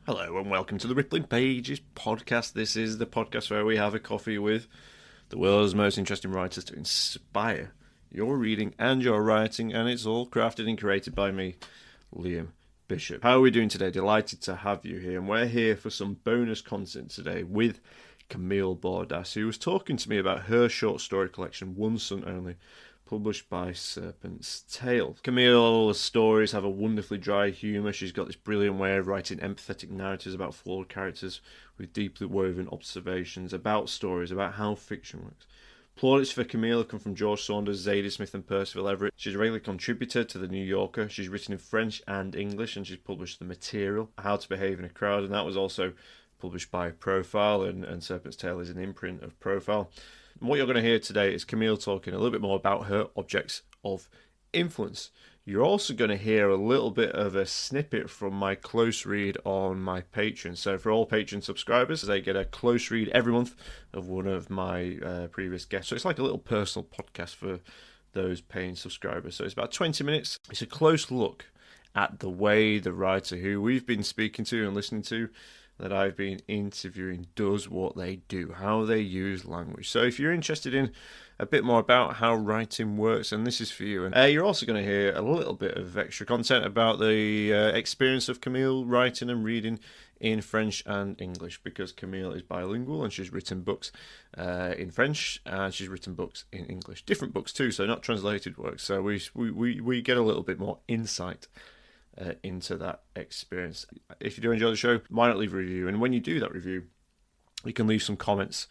Hello and welcome to the Rippling Pages podcast. This is the podcast where we have a coffee with the world's most interesting writers to inspire your reading and your writing, and it's all crafted and created by me, Liam Bishop. How are we doing today? Delighted to have you here, and we're here for some bonus content today with Camille Bordas, who was talking to me about her short story collection, One Son Only, published by Serpent's Tail. Camille's stories have a wonderfully dry humour. She's got this brilliant way of writing empathetic narratives about flawed characters with deeply woven observations about stories, about how fiction works. Plaudits for Camille come from George Saunders, Zadie Smith and Percival Everett. She's a regular contributor to The New Yorker. She's written in French and English, and she's published The Material, How to Behave in a Crowd, and that was also published by Profile, and Serpent's Tail is an imprint of Profile. And what you're going to hear today is Camille talking a little bit more about her objects of influence. You're also going to hear a little bit of a snippet from my close read on my Patreon. So for all Patreon subscribers, they get a close read every month of one of my previous guests. So it's like a little personal podcast for those paying subscribers. So it's about 20 minutes. It's a close look at the way the writer who we've been speaking to and listening to, that I've been interviewing, does what they do, how they use language. So if you're interested in a bit more about how writing works, and this is for you. And you're also going to hear a little bit of extra content about the experience of Camille writing and reading in French and English, because Camille is bilingual and she's written books in French and she's written books in English. Different books too, so not translated works. So we get a little bit more insight into that experience. If you do enjoy the show, why not leave a review? And when you do that review, you can leave some comments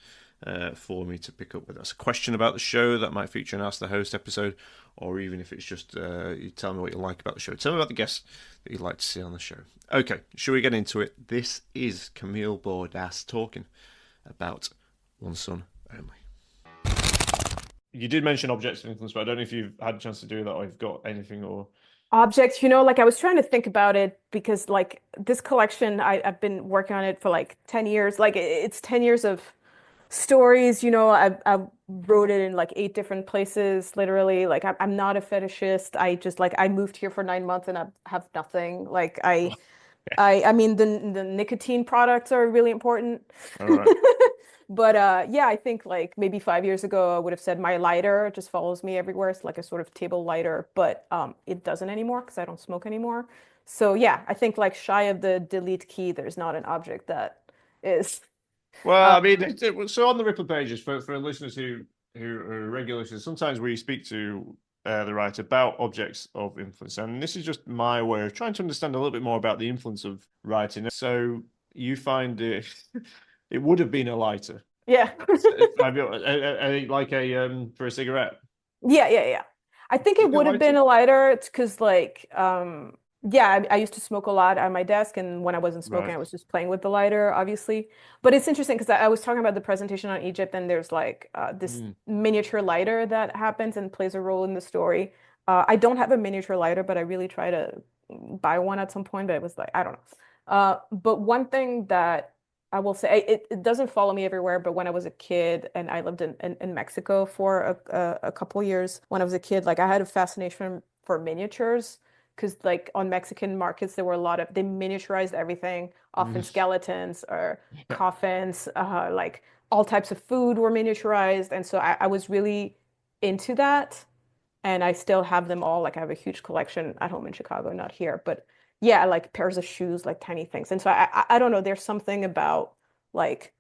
for me to pick up with. That's a question about the show that might feature an Ask the Host episode, or even if it's just you tell me what you like about the show. Tell me about the guests that you'd like to see on the show. Okay, shall we get into it? This is Camille Bordas talking about One Son Only. You did mention objects of influence, but I don't know if you've had a chance to do that or you've got anything or... Objects, like I was trying to think about it because like this collection, I've been working on it for like 10 years. Like it's 10 years of stories, I wrote it in like 8 different places, literally. Like I'm not a fetishist. I just like I moved here for 9 months and I have nothing. Like I mean the nicotine products are really important. All right. But yeah, I think like maybe 5 years ago I would have said my lighter just follows me everywhere. It's like a sort of table lighter, but it doesn't anymore because I don't smoke anymore. So yeah, I think like shy of the delete key, there's not an object that is Well, uh, I mean, so on the Ripple pages for listeners who are regular listeners, sometimes we speak to the writer about objects of influence, and this is just my way of trying to understand a little bit more about the influence of writing. So you find it, it would have been a lighter, yeah. like a for a cigarette. Yeah. I think Would it it be a would have been lighter? a lighter. It's because like yeah, I used to smoke a lot at my desk, and when I wasn't smoking, Right. I was just playing with the lighter, obviously. But it's interesting because I was talking about the presentation on Egypt, and there's like this Mm. miniature lighter that happens and plays a role in the story. I don't have a miniature lighter, but I really try to buy one at some point, but it was like I don't know. But one thing that I will say, it doesn't follow me everywhere, but when I was a kid and I lived in Mexico for a couple years, when I was a kid, like I had a fascination for miniatures because like on Mexican markets, there were a lot of, they miniaturized everything, often Mm. skeletons or Yeah. coffins, like all types of food were miniaturized. And so I was really into that. And I still have them all. Like I have a huge collection at home in Chicago, not here, but yeah, like pairs of shoes, like tiny things. And so I don't know, there's something about like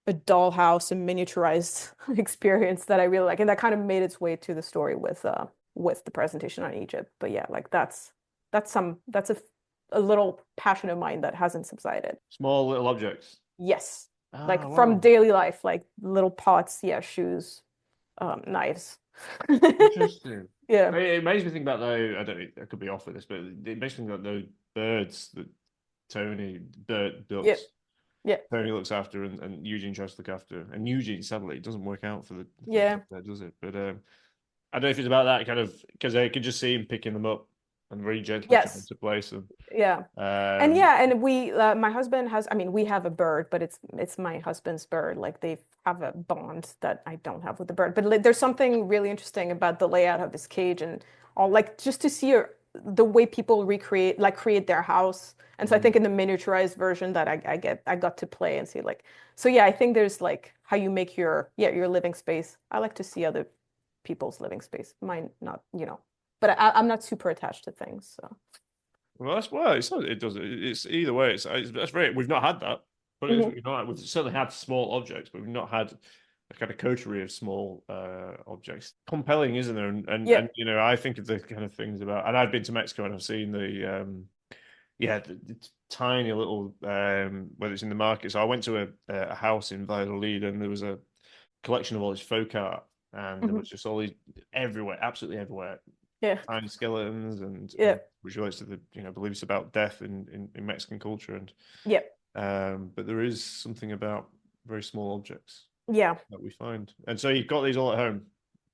a dollhouse and miniaturized experience that I really like. And that kind of made its way to the story with the presentation on Egypt. But yeah, like that's a little passion of mine that hasn't subsided. Small little objects. Yes. Ah, Like from wow. daily life, like little pots, yeah, shoes, knives. Interesting. Yeah. It makes me think about though. I don't know. I could be off with this, but it makes me think about those birds that Yeah. ducks. Yeah. Tony looks after, and Eugene tries to look after, and Eugene sadly it doesn't work out for the Yeah. duck there, does it? But I don't know if it's about that kind of, because I could just see him picking them up and very gently trying Yes. to place them. Yeah. And Um, yeah, and we my husband has, I mean, we have a bird, but it's my husband's bird. Like they have a bond that I don't have with the bird. But like, there's something really interesting about the layout of his cage and all, like just to see the way people create their house. And so I think in the miniaturized version that I got to play and see like, so yeah, I think there's like how you make your living space. I like to see other people's living space. Mine not, but I'm not super attached to things. So. Well, it's not, it does it's either way. That's very we've not had that, but Mhm. we've certainly had small objects, but we've not had a kind of coterie of small objects. Compelling, isn't there? Yeah. And I think of the kind of things about, and I've been to Mexico and I've seen the tiny little whether it's in the market. So I went to a house in Valladolid and there was a collection of all this folk art, and there Mhm. was just all these everywhere, absolutely everywhere, Yeah. tiny skeletons, Yeah. and which relates to the beliefs about death in Mexican culture, and Yeah. but there is something about very small objects Yeah. that we find, and so you've got these all at home,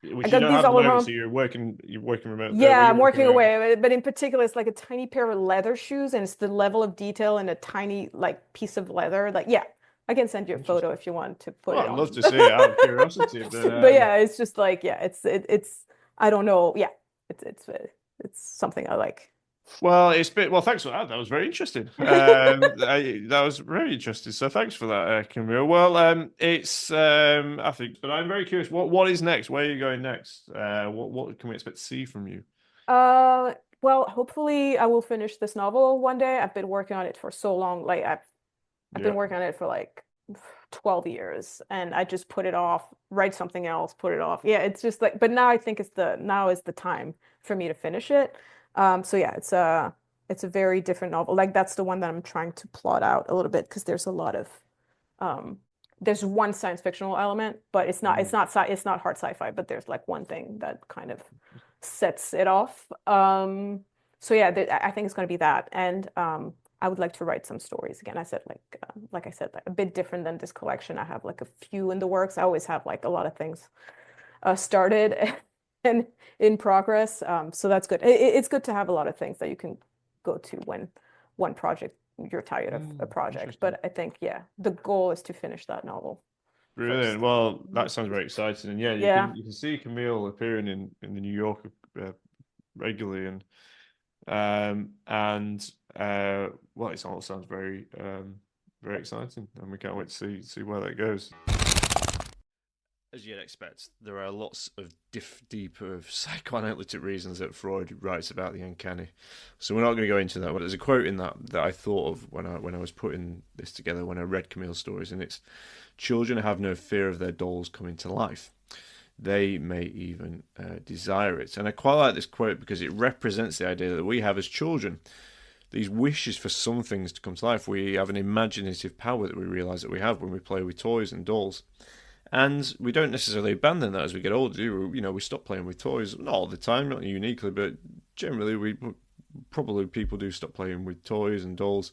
I which you got don't these have at the all at moment. home. So you're working remote. Well, Yeah, you're I'm working working remote. away, but in particular, it's like a tiny pair of leather shoes, and it's the level of detail in a tiny like piece of leather. Like, yeah, I can send you a photo Interesting. if you want to put Well, it I'd love on. to see it out of curiosity, but But yeah, it's just like yeah, it's I don't know. Yeah, it's something I like. well, well. Thanks for that. That was very interesting. That was very interesting. So thanks for that, Camille. Well, it's I think, but I'm very curious. What is next? Where are you going next? What can we expect to see from you? Uh, well, hopefully I will finish this novel one day. I've been working on it for so long. Like I've been Yeah. working on it for like 12 years and I just put it off, write something else, put it off. Yeah, it's just like, but now I think now is the time for me to finish it. So yeah, it's a very different novel. Like that's the one that I'm trying to plot out a little bit because there's a lot of um there's one science fictional element, but Mm. it's not hard sci-fi, but there's like one thing that kind of sets it off. So yeah, I think it's going to be that. And I would like to write some stories again. I said like I said, like a bit different than this collection. I have like a few in the works. I always have like a lot of things started and in progress. So that's good. It's good to have a lot of things that you can go to when one project you're tired of a project. Interesting. But I think yeah, the goal is to finish that novel Brilliant. first. Well, that sounds very exciting. And yeah, you Yeah. can see Camille appearing in the New York regularly, and well, it all sounds very exciting, and we can't wait to see where that goes. As you'd expect, there are lots of deeper psychoanalytic reasons that Freud writes about the uncanny. So we're not going to go into that. But there's a quote in that I thought of when I was putting this together when I read Camille's stories, and it's children have no fear of their dolls coming to life. They may even desire it. And I quite like this quote because it represents the idea that we have as children. These wishes for some things to come to life. We have an imaginative power that we realise that we have when we play with toys and dolls. And we don't necessarily abandon that as we get older, do we? We stop playing with toys. Not all the time, not uniquely, but generally we probably people do stop playing with toys and dolls.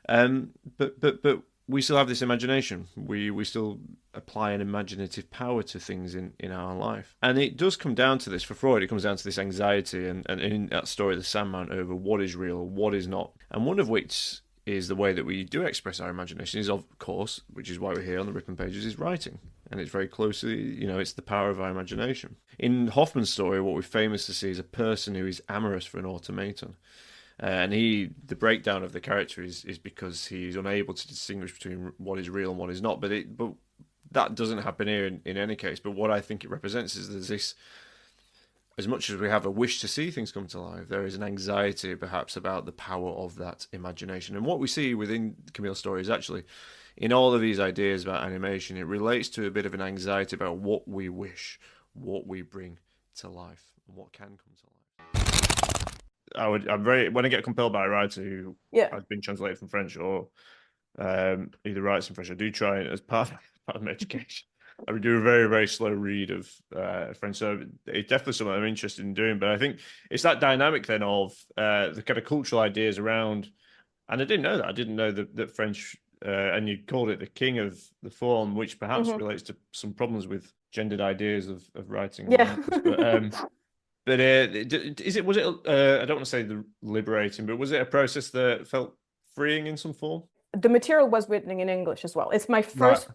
But we still have this imagination. We still apply an imaginative power to things in our life. And it does come down to this, for Freud, it comes down to this anxiety and in that story, the Sandman, over what is real, what is not. And one of which is the way that we do express our imagination is, of course, which is why we're here on the Ripping Pages, is writing. And it's very closely, it's the power of our imagination. In Hoffman's story, what we're famous to see is a person who is amorous for an automaton. And the breakdown of the character is because he's unable to distinguish between what is real and what is not. But that doesn't happen here in any case. But what I think it represents is there's this, as much as we have a wish to see things come to life, there is an anxiety perhaps about the power of that imagination. And what we see within Camille's story is actually, in all of these ideas about animation, it relates to a bit of an anxiety about what we wish, what we bring to life, and what can come to life. When I get compelled by a writer who Yeah. has been translated from French or either writes in French, I do try it as part of my education. I would do a very, very slow read of French. So it's definitely something I'm interested in doing. But I think it's that dynamic then of the kind of cultural ideas around, and I didn't know that. I didn't know that French, and you called it the king of the form, which perhaps Hmm. relates to some problems with gendered ideas of writing and Yeah. language. But was it? I don't want to say the liberating, but was it a process that felt freeing in some form? The material was written in English as well. It's my Right. first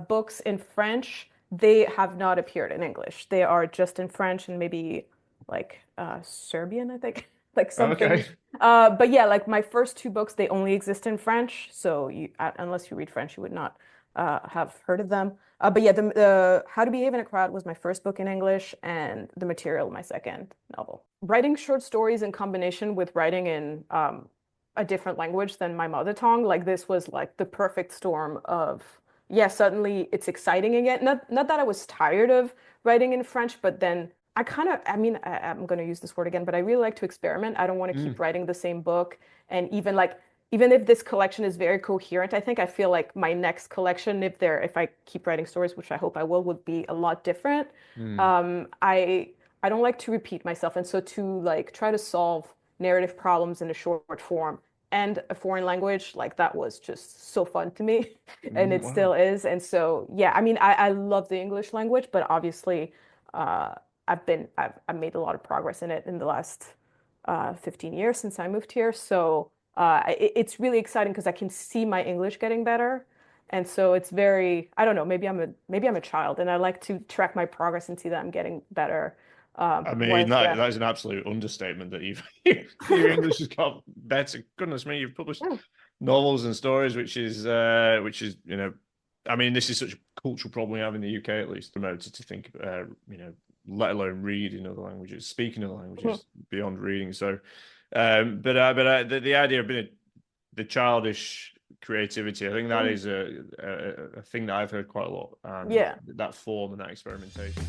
books in French. They have not appeared in English. They are just in French and maybe like Serbian, I think. like Okay. something. But yeah, like my first two books, they only exist in French. So unless you read French, you would not have heard of them. But yeah, the How to Behave in a Crowd was my first book in English, and The Material, my second novel. Writing short stories in combination with writing in a different language than my mother tongue, like this was like the perfect storm of, yeah, suddenly it's exciting again. Not that I was tired of writing in French, but then I'm going to use this word again, but I really like to experiment. I don't want to keep Mm. writing the same book. And even if this collection is very coherent, I feel like my next collection, if I keep writing stories, which I hope I will, would be a lot different. Mm. I don't like to repeat myself. And so to like try to solve narrative problems in a short form and a foreign language, like that was just so fun to me. And Mm. it still Wow. is. And so, yeah, I mean, I love the English language, but obviously, uh, I've made a lot of progress in it in the last 15 years since I moved here. So it's really exciting because I can see my English getting better. And so it's very, I don't know, maybe I'm a child and I like to track my progress and see that I'm getting better. I mean, Whereas the that is an absolute understatement that you've your English has got better. Goodness me, you've published yeah. novels and stories, which is I mean, this is such a cultural problem we have in the UK, at least, promoted to think, let alone read in other languages, speak in other Mhm. languages beyond reading. So, the idea of the childish creativity, I think that Mhm. is a thing that I've heard quite a lot, and Yeah. that form and that experimentation.